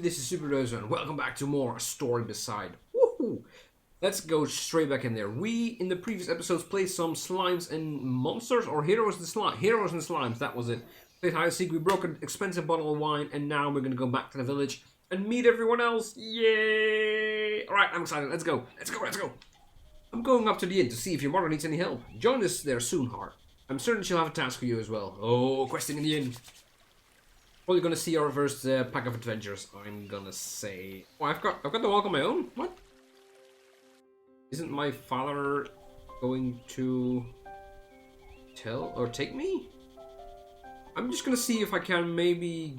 this is Superdreuzel and welcome back to more Story Beside. Woohoo! Let's go straight back in there. We, in the previous episodes, played some slimes and monsters, or heroes and slimes, that was it. Played hide and seek, we broke an expensive bottle of wine, and now we're gonna go back to the village and meet everyone else. Yay! Alright, I'm excited, let's go. I'm going up to the inn to see if your mother needs any help. Join us there soon, Hart. I'm certain she'll have a task for you as well. Oh, questing in the inn. Probably gonna see our first pack of adventures, I'm gonna say. Oh, I've got the walk on my own? What? Isn't my father going to tell or take me? I'm just gonna see if I can maybe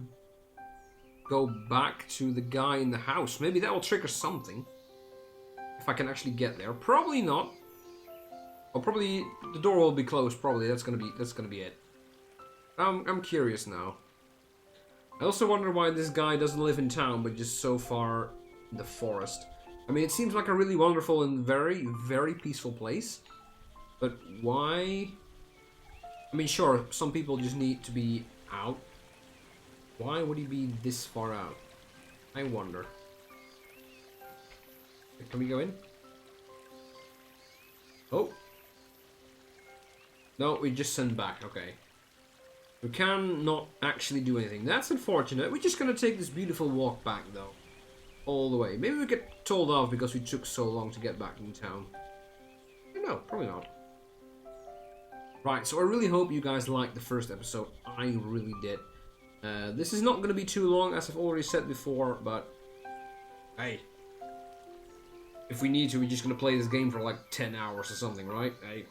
go back to the guy in the house. Maybe that will trigger something. If I can actually get there. Probably not. Or probably the door will be closed, probably. That's gonna be it. I'm curious now. I also wonder why this guy doesn't live in town, but just so far in the forest. I mean, it seems like a really wonderful and very, very peaceful place. But why? I mean, sure, some people just need to be out. Why would he be this far out? I wonder. Can we go in? Oh. No, we just send back, okay. We can not actually do anything. That's unfortunate. We're just gonna take this beautiful walk back, though. All the way. Maybe we get told off because we took so long to get back in town. No, probably not. Right, so I really hope you guys liked the first episode. I really did. This is not gonna be too long, as I've already said before, but... Hey. If we need to, we're just gonna play this game for like 10 hours or something, right? Hey,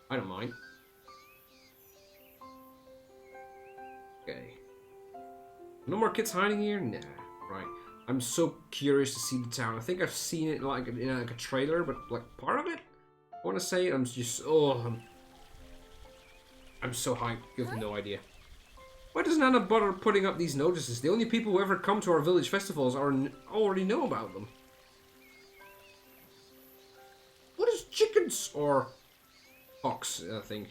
I don't mind. Okay. No more kids hiding here? Nah. Right. I'm so curious to see the town. I think I've seen it like in like a trailer, but like part of it? I want to say I'm just... Oh, I'm so hyped. You have no idea. Why does Nana bother putting up these notices? The only people who ever come to our village festivals already know about them. What is chickens? Or ox, I think.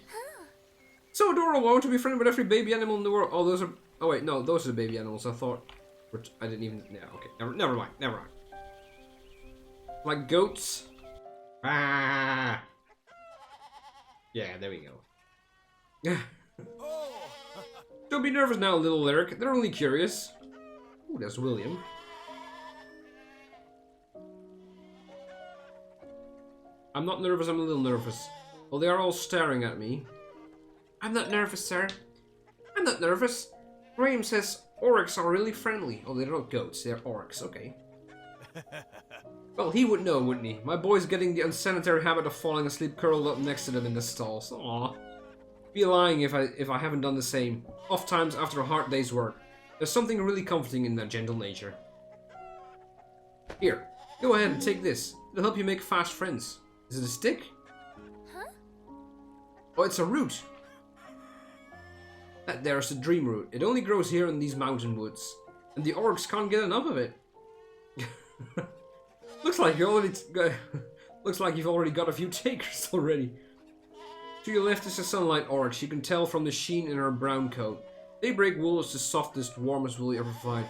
So adorable. I want to be friendly with every baby animal in the world. Oh, those are... Oh, wait. No, those are the baby animals. I thought... I didn't even... Yeah, okay. Never mind. Like goats. Ah. Yeah, there we go. Don't be nervous now, little Lyric. They're only curious. Ooh, there's William. I'm not nervous. I'm a little nervous. Well, they are all staring at me. I'm not nervous, sir. I'm not nervous. Graham says orcs are really friendly. Oh, they're not goats, they're orcs, okay. Well, he would know, wouldn't he? My boy's getting the unsanitary habit of falling asleep curled up next to them in the stalls. Aww. Be lying if I haven't done the same. Oft times after a hard day's work. There's something really comforting in their gentle nature. Here, go ahead and take this. It'll help you make fast friends. Is it a stick? Huh? Oh, it's a root. There's the dream root. It only grows here in these mountain woods. And the orcs can't get enough of it. Looks like you've already got a few takers already. To your left is the sunlight oryx. You can tell from the sheen in her brown coat. Daybreak wool is the softest, warmest wool you ever find.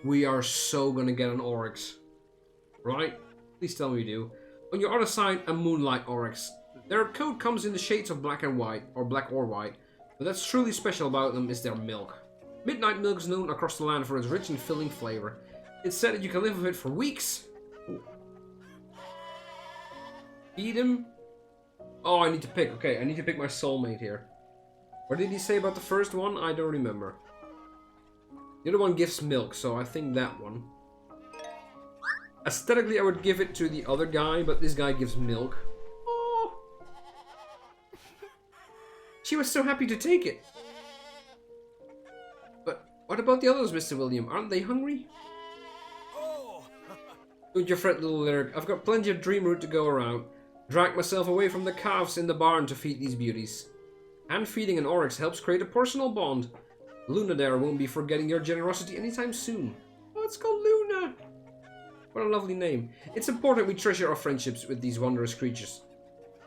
We are so gonna get an oryx. Right? Please tell me you do. On your other side, a moonlight oryx. Their coat comes in the shades of black and white, or black or white. But that's truly special about them is their milk. Midnight milk is known across the land for its rich and filling flavor. It's said that you can live with it for weeks. Ooh. Feed him. Oh, I need to pick. Okay, I need to pick my soulmate here. What did he say about the first one? I don't remember. The other one gives milk, so I think that one. Aesthetically, I would give it to the other guy, but this guy gives milk. She was so happy to take it. But what about the others, Mr. William? Aren't they hungry? Don't you fret, little Lyric. I've got plenty of dream root to go around. Drag myself away from the calves in the barn to feed these beauties. Hand feeding an oryx helps create a personal bond. Luna there won't be forgetting your generosity anytime soon. Oh, it's called Luna. What a lovely name. It's important we treasure our friendships with these wondrous creatures.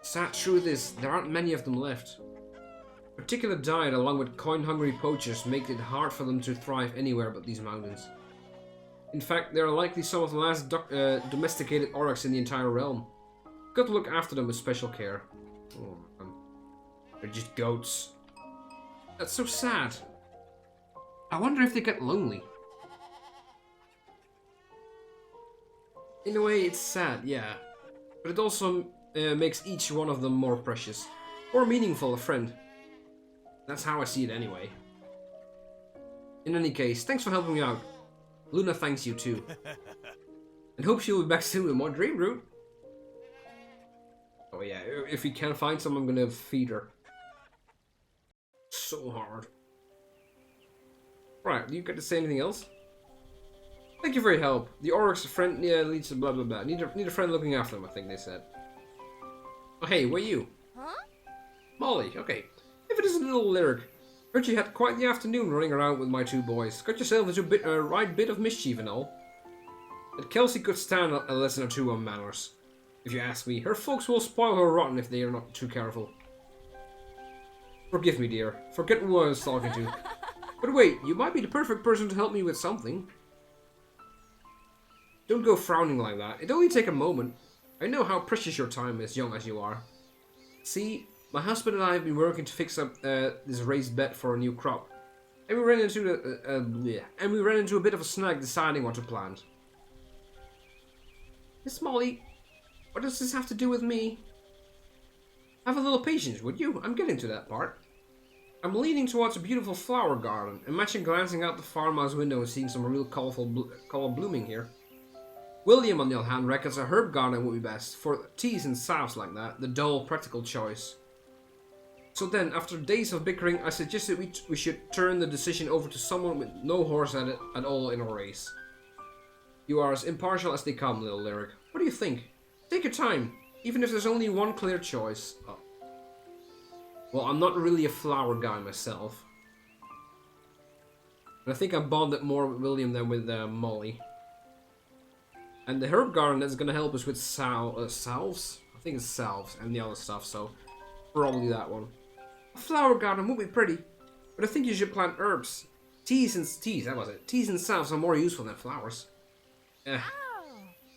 Sad truth is, there aren't many of them left. Particular diet along with coin-hungry poachers make it hard for them to thrive anywhere but these mountains. In fact, they are likely some of the last domesticated aurochs in the entire realm. Got to look after them with special care. Oh, man. They're just goats. That's so sad. I wonder if they get lonely. In a way, it's sad, yeah. But it also makes each one of them more precious. More meaningful, a friend. That's how I see it anyway. In any case, thanks for helping me out. Luna thanks you too. And hopes you'll be back soon with more Dream Root. Oh yeah, if we can find some, I'm gonna feed her. So hard. Right, do you get to say anything else? Thank you for your help. The Auroch's friend leads to blah blah blah. Need a friend looking after them, I think they said. Oh hey, where are you? Huh? Molly, okay. If it is a little lyric. Heard you had quite the afternoon running around with my two boys. Got yourself into a right bit of mischief and all. But Kelsey could stand a lesson or two on manners. If you ask me, her folks will spoil her rotten if they are not too careful. Forgive me, dear. Forget who I was talking to. But wait, you might be the perfect person to help me with something. Don't go frowning like that. It only take a moment. I know how precious your time is, young as you are. See, my husband and I have been working to fix up this raised bed for a new crop. And we ran into a bit of a snag deciding what to plant. Miss Molly, what does this have to do with me? Have a little patience, would you? I'm getting to that part. I'm leaning towards a beautiful flower garden. Imagine glancing out the farmhouse window and seeing some real colorful color blooming here. William, on the other hand, reckons a herb garden would be best. For teas and salves like that, the dull, practical choice. So then, after days of bickering, I suggested we should turn the decision over to someone with no horse at it at all in a race. You are as impartial as they come, little lyric. What do you think? Take your time, even if there's only one clear choice. Oh. Well, I'm not really a flower guy myself. And I think I bonded more with William than with Molly. And the herb garden is going to help us with salves? I think it's salves and the other stuff, so probably that one. A flower garden would be pretty, but I think you should plant herbs. Teas, that was it. Teas and salves are more useful than flowers.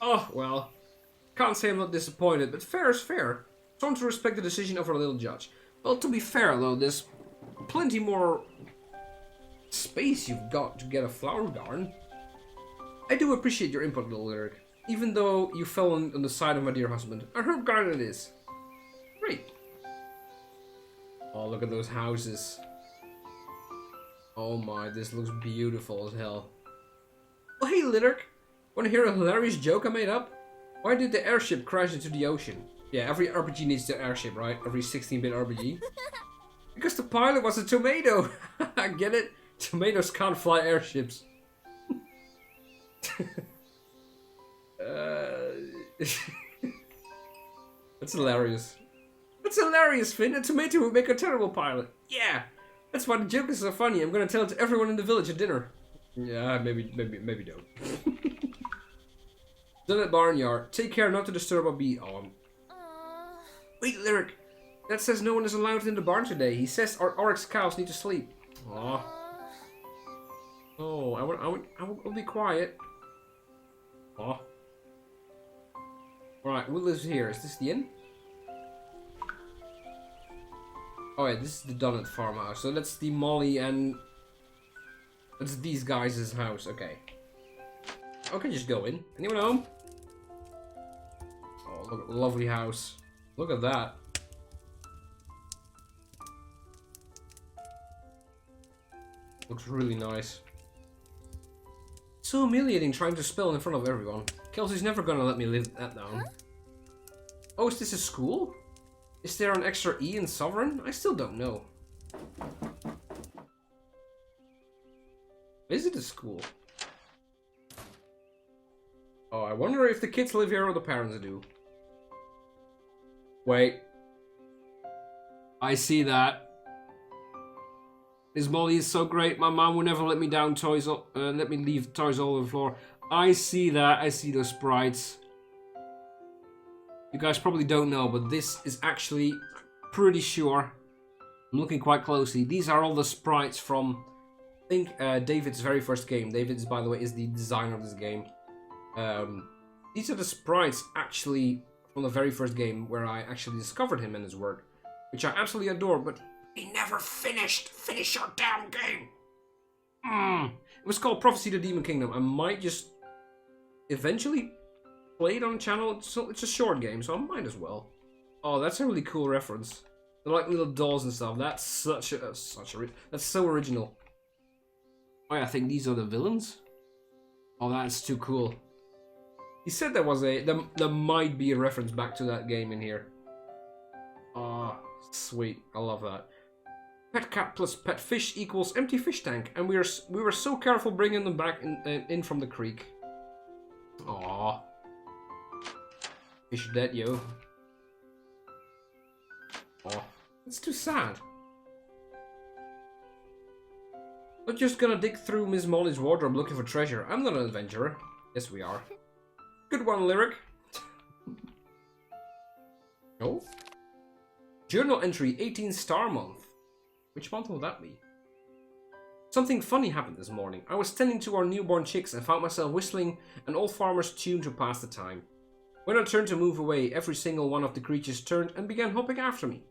Oh, well. Can't say I'm not disappointed, but fair is fair. Time to respect the decision of our little judge. Well, to be fair though, there's plenty more space you've got to get a flower garden. I do appreciate your input, little lyric. Even though you fell on the side of my dear husband. A herb garden it is. Great. Oh, look at those houses. Oh my, this looks beautiful as hell. Oh, hey, lyric. Want to hear a hilarious joke I made up? Why did the airship crash into the ocean? Yeah, every RPG needs an airship, right? Every 16-bit RPG. Because the pilot was a tomato. Get it? Tomatoes can't fly airships. That's hilarious. That's hilarious, Finn. A tomato would make a terrible pilot. Yeah, that's why the joke is so funny. I'm gonna tell it to everyone in the village at dinner. Yeah, maybe don't. Done at barnyard. Take care not to disturb a bee. Oh, wait, lyric. That says no one is allowed in the barn today. He says our oryx cows need to sleep. Aw. Oh, I will be quiet. Aw. Alright, what lives here? Is this the inn? Oh yeah, this is the Donut farmhouse. So that's the Molly and... that's these guys' house. Okay. Okay, just go in. Anyone home? Oh, look at the lovely house. Look at that. Looks really nice. So humiliating trying to spell in front of everyone. Kelsey's never gonna let me live that down. Huh? Oh, is this a school? Is there an extra E in Sovereign? I still don't know. Is it a school? Oh, I wonder if the kids live here or the parents do. Wait. I see that. Miss Molly is so great. My mom would never let me down toys. Let me leave toys all over the floor. I see that. I see those sprites. You guys probably don't know, but this is actually pretty sure. I'm looking quite closely. These are all the sprites from think David's very first game. David's, by the way, is the designer of this game. These are the sprites actually from the very first game where I actually discovered him and his work, which I absolutely adore, but he never finished. Finish your damn game! It was called Prophecy of the Demon Kingdom. I might just eventually play it on the channel. It's a short game, so I might as well. Oh, that's a really cool reference. They're like little dolls and stuff. That's that's so original. Oh yeah, I think these are the villains. Oh, that's too cool. He said there was there might be a reference back to that game in here. Ah, sweet. I love that. Pet cat plus pet fish equals empty fish tank, and we were so careful bringing them back in from the creek. Aw, fish dead, yo. Aw, it's too sad. Not just gonna dig through Miss Molly's wardrobe looking for treasure. I'm not an adventurer. Yes, we are. Good one, Lyric. Oh. Journal entry 18 star month. Which month will that be? Something funny happened this morning. I was tending to our newborn chicks and found myself whistling an old farmer's tune to pass the time. When I turned to move away, every single one of the creatures turned and began hopping after me.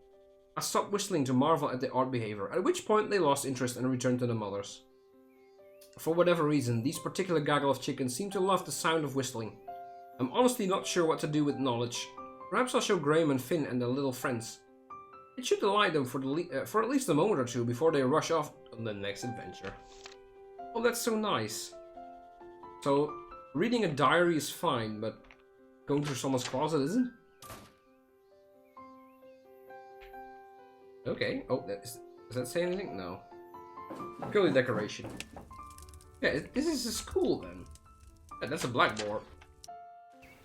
I stopped whistling to marvel at their odd behavior, at which point they lost interest and returned to their mothers. For whatever reason, these particular gaggle of chickens seem to love the sound of whistling. I'm honestly not sure what to do with knowledge. Perhaps I'll show Graham and Finn and their little friends. It should delight them for at least a moment or two before they rush off on the next adventure. Oh, that's so nice. So, reading a diary is fine, but going through someone's closet isn't? Okay. Oh, does that say anything? No. Purely decoration. Yeah, this is a school then. Yeah, that's a blackboard.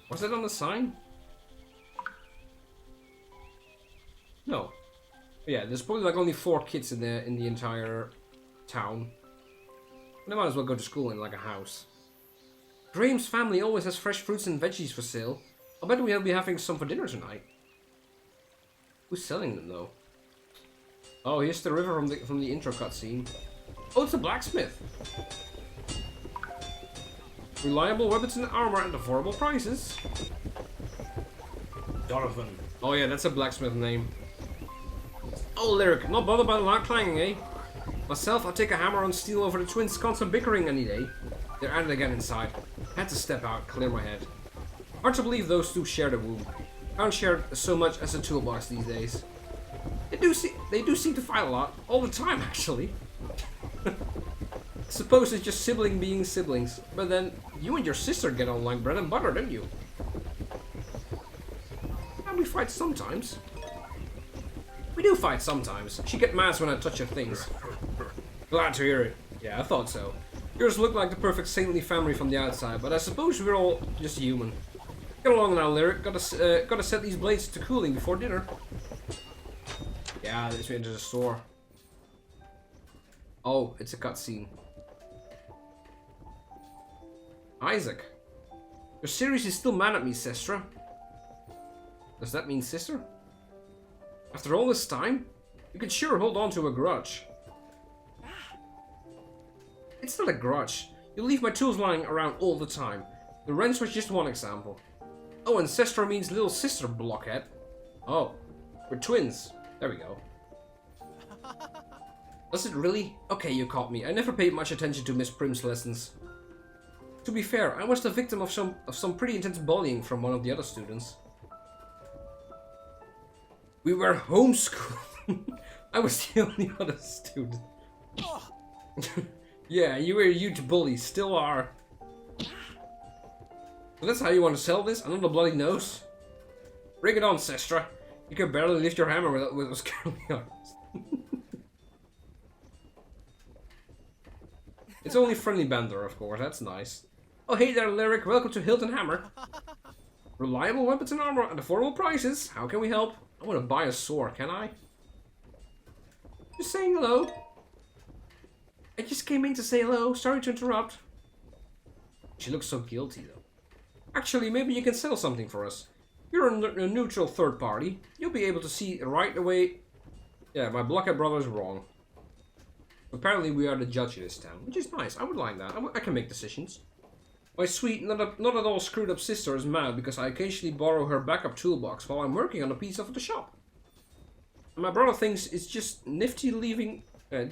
Was that on the sign? No. Yeah, there's probably like only 4 kids in the entire town. They might as well go to school in like a house. Graham's family always has fresh fruits and veggies for sale. I'll bet we'll be having some for dinner tonight. Who's selling them though? Oh, here's the river from the intro cutscene. Oh, it's a blacksmith. Reliable weapons and armor at affordable prices. Jonathan. Oh yeah, that's a blacksmith name. Oh, Lyric, not bothered by the loud clanging, eh? Myself, I'll take a hammer and steel over the twins' constant bickering any day. They're at it again inside. Had to step out, clear my head. Hard to believe those two share the womb. Can't share so much as a toolbox these days. They do seem to fight a lot, all the time actually. Suppose it's just sibling being siblings, but then you and your sister get on like bread and butter, don't you? And we fight sometimes. We do fight sometimes. She gets mad when I touch her things. Glad to hear it. Yeah, I thought so. Yours look like the perfect saintly family from the outside, but I suppose we're all just human. Get along now, Lyric. Gotta set these blades to cooling before dinner. Yeah, let's enter the store. Oh, it's a cutscene. Isaac. You're seriously still mad at me, Sestra? Does that mean sister? After all this time? You could sure hold on to a grudge. It's not a grudge. You leave my tools lying around all the time. The wrench was just one example. Oh, and Sestra means little sister, blockhead. Oh, we're twins. There we go. Does it really? Okay, you caught me. I never paid much attention to Miss Prim's lessons. To be fair, I was the victim of some pretty intense bullying from one of the other students. We were homeschooled. I was the only other student. Yeah, you were a huge bully. Still are. So that's how you want to sell this? Another bloody nose? Bring it on, Sestra. You can barely lift your hammer with those curly arms. It's only friendly banter, of course. That's nice. Oh, hey there, Lyric. Welcome to Hilton Hammer. Reliable weapons and armor at affordable prices. How can we help? I want to buy a sword, can I? Just saying hello. I just came in to say hello. Sorry to interrupt. She looks so guilty, though. Actually, maybe you can sell something for us. You're a neutral third party. You'll be able to see right away. Yeah, my blockhead brother is wrong. Apparently we are the judge in this town, which is nice. I would like that. I can make decisions. My sweet, not at all screwed up sister is mad because I occasionally borrow her backup toolbox while I'm working on a piece of the shop. And my brother thinks it's just nifty leaving... Sorry,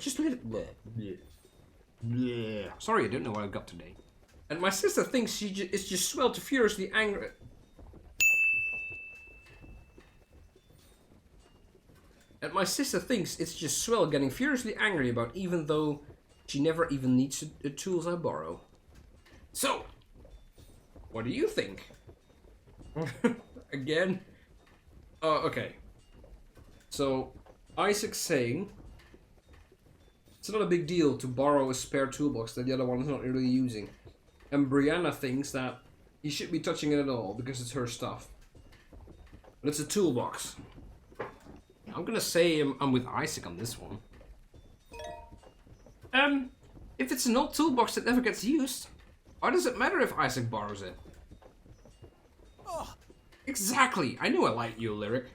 I don't know what I've got today. And my sister thinks it's just swell to furiously angry... And my sister thinks it's just swell getting furiously angry about even though she never even needs the tools I borrow. So, what do you think? Again? Okay. So, Isaac's saying it's not a big deal to borrow a spare toolbox that the other one is not really using. And Brianna thinks that he shouldn't be touching it at all because it's her stuff. But it's a toolbox. I'm gonna say I'm with Isaac on this one. If it's an old toolbox that never gets used, why does it matter if Isaac borrows it? Oh. Exactly! I knew I liked you, Lyric.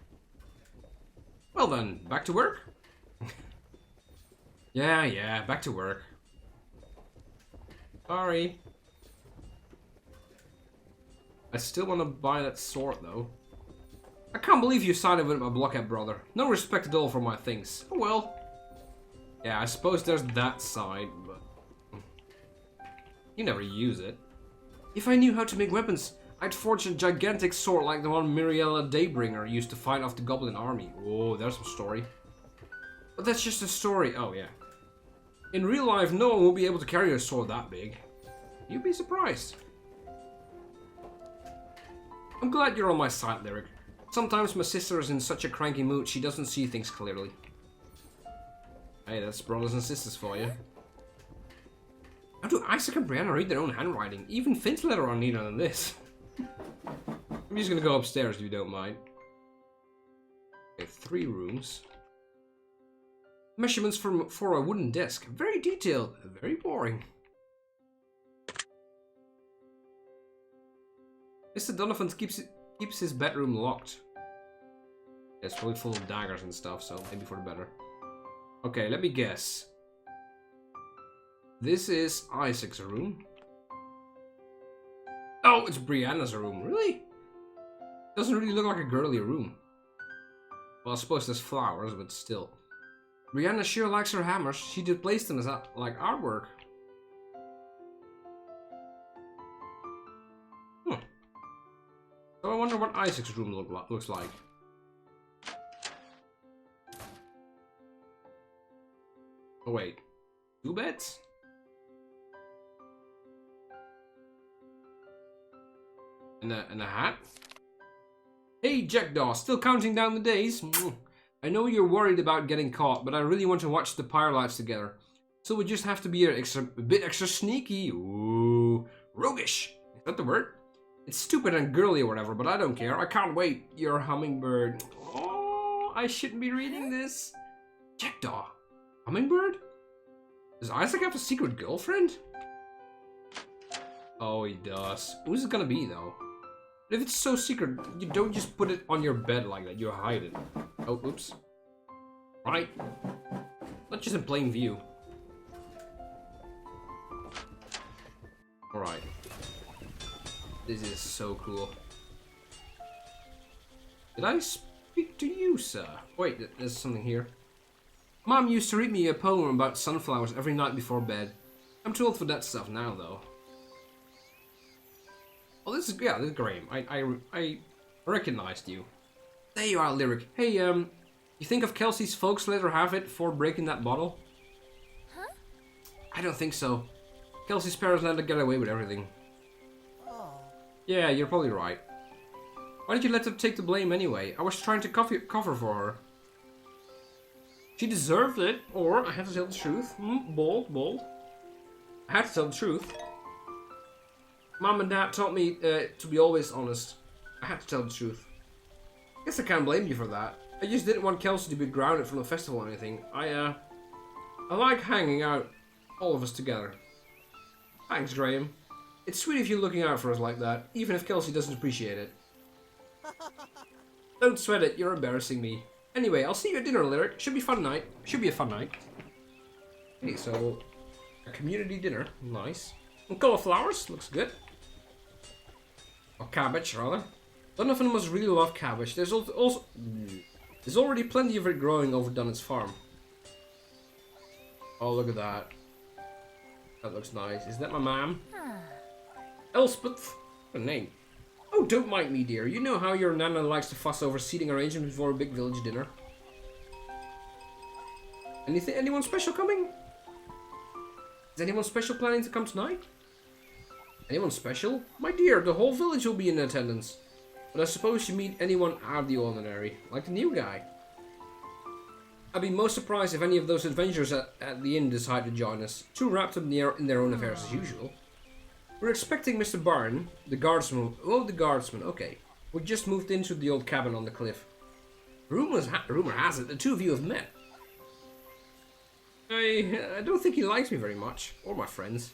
Well then, back to work? Yeah, back to work. Sorry. I still want to buy that sword though. I can't believe you sided with my blockhead brother. No respect at all for my things. Oh well. Yeah, I suppose there's that side, but... You never use it. If I knew how to make weapons, I'd forge a gigantic sword like the one Miriella Daybringer used to fight off the goblin army. Oh, there's some story. But that's just a story. Oh, yeah. In real life, no one will be able to carry a sword that big. You'd be surprised. I'm glad you're on my side, Lyric. Sometimes my sister is in such a cranky mood she doesn't see things clearly. Hey, that's brothers and sisters for you. How do Isaac and Brianna read their own handwriting? Even Finn's letter are neater than this. I'm just gonna go upstairs if you don't mind. Okay, 3 rooms. Measurements for a wooden desk. Very detailed, very boring. Mr. Donovan keeps his bedroom locked. It's probably full of daggers and stuff, so maybe for the better. Okay, let me guess. This is Isaac's room. Oh, it's Brianna's room. Really? Doesn't really look like a girly room. Well, I suppose there's flowers, but still. Brianna sure likes her hammers. She did place them as like artwork. So I wonder what Isaac's room looks like. Oh wait, 2 beds? And a hat? Hey Jackdaw, still counting down the days? I know you're worried about getting caught, but I really want to watch the Pyrelights together. So we just have to be a bit extra sneaky. Ooh, roguish. Is that the word? It's stupid and girly or whatever, but I don't care. I can't wait. Your hummingbird. Oh, I shouldn't be reading this. Jackdaw. Hummingbird? Does Isaac have a secret girlfriend? Oh, he does. Who's it gonna be, though? If it's so secret, you don't just put it on your bed like that. You hide it. Oh, oops. Right. Not just in plain view. Alright. This is so cool. Did I speak to you, sir? Wait, there's something here. Mom used to read me a poem about sunflowers every night before bed. I'm too old for that stuff now, though. Oh, this is Graham. I recognized you. There you are, Lyric. Hey, you think of Kelsey's folks let her have it for breaking that bottle? Huh? I don't think so. Kelsey's parents let her get away with everything. Oh. Yeah, you're probably right. Why did you let them take the blame anyway? I was trying to cover for her. She deserved it, or I had to tell the truth. Bold. I had to tell the truth. Mom and Dad taught me to be always honest. I had to tell the truth. Guess I can't blame you for that. I just didn't want Kelsey to be grounded from the festival or anything. I like hanging out, all of us together. Thanks, Graham. It's sweet of you looking out for us like that, even if Kelsey doesn't appreciate it. Don't sweat it, you're embarrassing me. Anyway, I'll see you at dinner, Lyric. Should be a fun night. Okay, so a community dinner, nice. And cauliflowers, looks good. Or cabbage, rather. Donovan must really love cabbage. There's already plenty of it growing over Donovan's farm. Oh, look at that. That looks nice. Is that my mom? Elspeth. What a name. Oh, don't mind me, dear. You know how your nana likes to fuss over seating arrangements before a big village dinner. Anyone special coming? Is anyone special planning to come tonight? Anyone special? My dear, the whole village will be in attendance. But I suppose you meet anyone out of the ordinary, like the new guy. I'd be most surprised if any of those adventurers at the inn decide to join us, too wrapped up in their own affairs as usual. We're expecting Mr. Barn, the guardsman. Oh, the guardsman, okay. We just moved into the old cabin on the cliff. Rumor has it the two of you have met. I don't think he likes me very much, or my friends.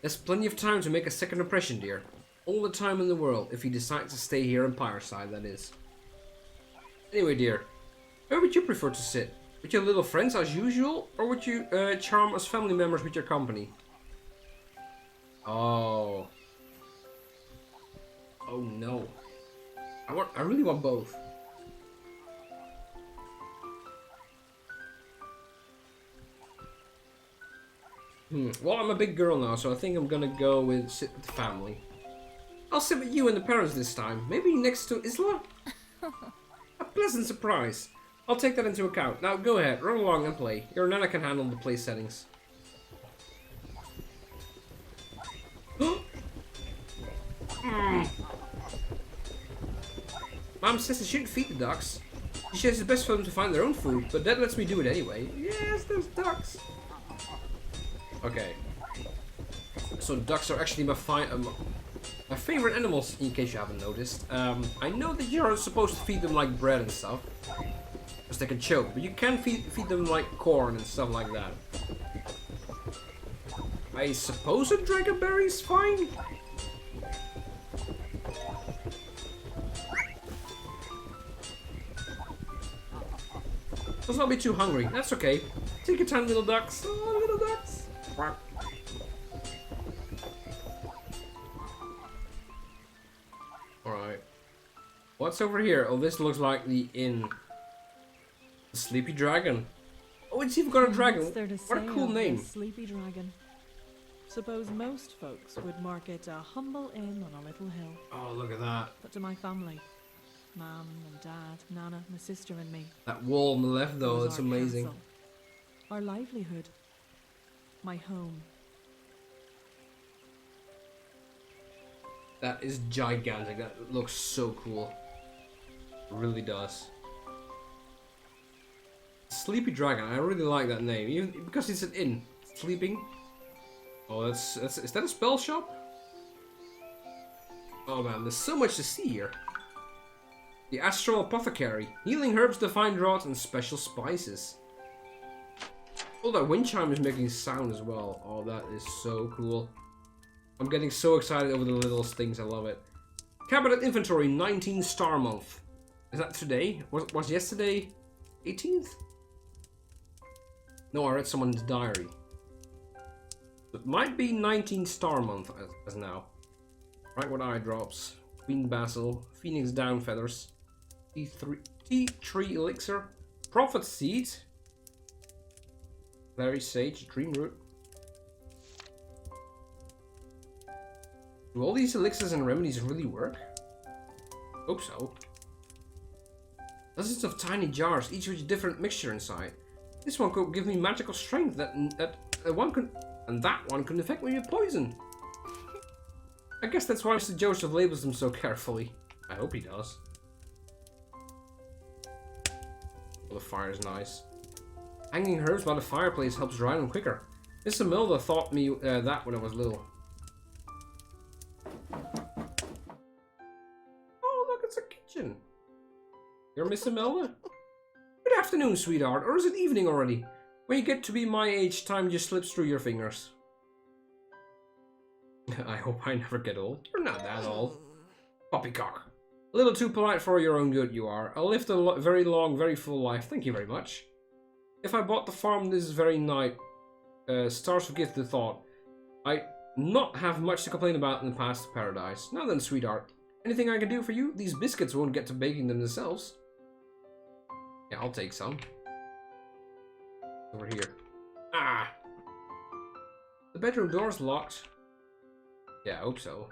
There's plenty of time to make a second impression, dear. All the time in the world, if he decides to stay here in Pyreside, that is. Anyway, dear, where would you prefer to sit? With your little friends as usual, or would you charm us family members with your company? Oh. Oh no. I really want both. Well, I'm a big girl now, so I think I'm gonna go with sit with the family. I'll sit with you and the parents this time. Maybe next to Isla? A pleasant surprise. I'll take that into account. Now go ahead, run along and play. Your nana can handle the play settings. Mom says I shouldn't feed the ducks. She says it's best for them to find their own food, but that lets me do it anyway. Yes, those ducks. Okay. So ducks are actually my favorite animals, in case you haven't noticed. I know that you're supposed to feed them like bread and stuff, because they can choke, but you can feed them like corn and stuff like that. I suppose a dragonberry's fine? Let's not be too hungry, that's okay. Take your time, little ducks. Oh, little ducks. Alright. What's over here? Oh, this looks like the inn. The Sleepy Dragon. Oh, it's even got a dragon. What a cool name. Sleepy Dragon. Suppose most folks would mark it a humble inn on a little hill. Oh, look at that. But to my family, Mum and Dad, Nana, my sister and me. That wall on the left though, that's amazing. Castle, our livelihood. My home. That is gigantic. That looks so cool. It really does. Sleepy Dragon. I really like that name, even because it's an inn. Sleeping. Oh, is that a spell shop? Oh man, there's so much to see here. The Astral Apothecary. Healing herbs, divine draughts, and special spices. Oh, that wind chime is making sound as well. Oh, that is so cool. I'm getting so excited over the littlest things. I love it. Cabinet inventory, 19 star month. Is that today? Was yesterday 18th? No, I read someone's diary. It might be 19 star month as now. Right, what eye drops. Queen Basil, Phoenix Down Feathers, tea tree elixir, Prophet Seed, Clary Sage, Dream Root. Do all these elixirs and remedies really work? Hope so. Dozens of tiny jars, each with a different mixture inside. This one could give me magical strength that one can affect me with poison. I guess that's why Mr. Joseph labels them so carefully. I hope he does. Well, the fire is nice. Hanging herbs by the fireplace helps dry them quicker. Mr. Milder taught me that when I was little. Oh, look, it's a kitchen. You're Mr. Milder? Good afternoon, sweetheart. Or is it evening already? When you get to be my age, time just slips through your fingers. I hope I never get old. You're not that old. Poppycock. A little too polite for your own good, you are. I'll live a very long, very full life. Thank you very much. If I bought the farm this very night, stars forgive the thought. I not have much to complain about in the past paradise. Now then, sweetheart. Anything I can do for you? These biscuits won't get to baking them themselves. Yeah, I'll take some. Over here. Ah! The bedroom door's locked. Yeah, I hope so.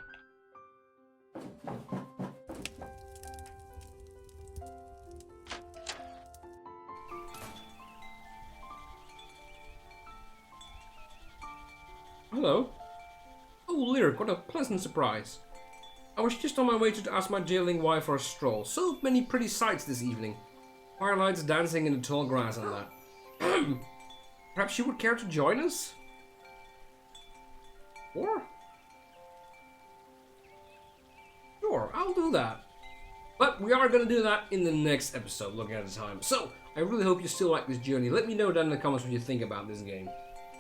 Hello. Oh, Lyric, what a pleasant surprise. I was just on my way to ask my jailing wife for a stroll. So many pretty sights this evening. Firelights dancing in the tall grass and that. Perhaps you would care to join us? Or? Sure, I'll do that. But we are going to do that in the next episode, looking at the time. So, I really hope you still like this journey. Let me know down in the comments what you think about this game.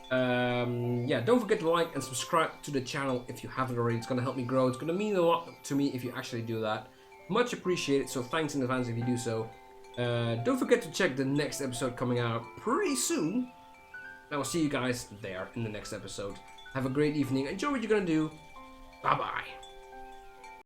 Yeah, don't forget to like and subscribe to the channel if you haven't already. It's going to help me grow. It's going to mean a lot to me if you actually do that. Much appreciated, so thanks in advance if you do so. Don't forget to check the next episode coming out pretty soon. And I will see you guys there in the next episode. Have a great evening. Enjoy what you're going to do. Bye-bye.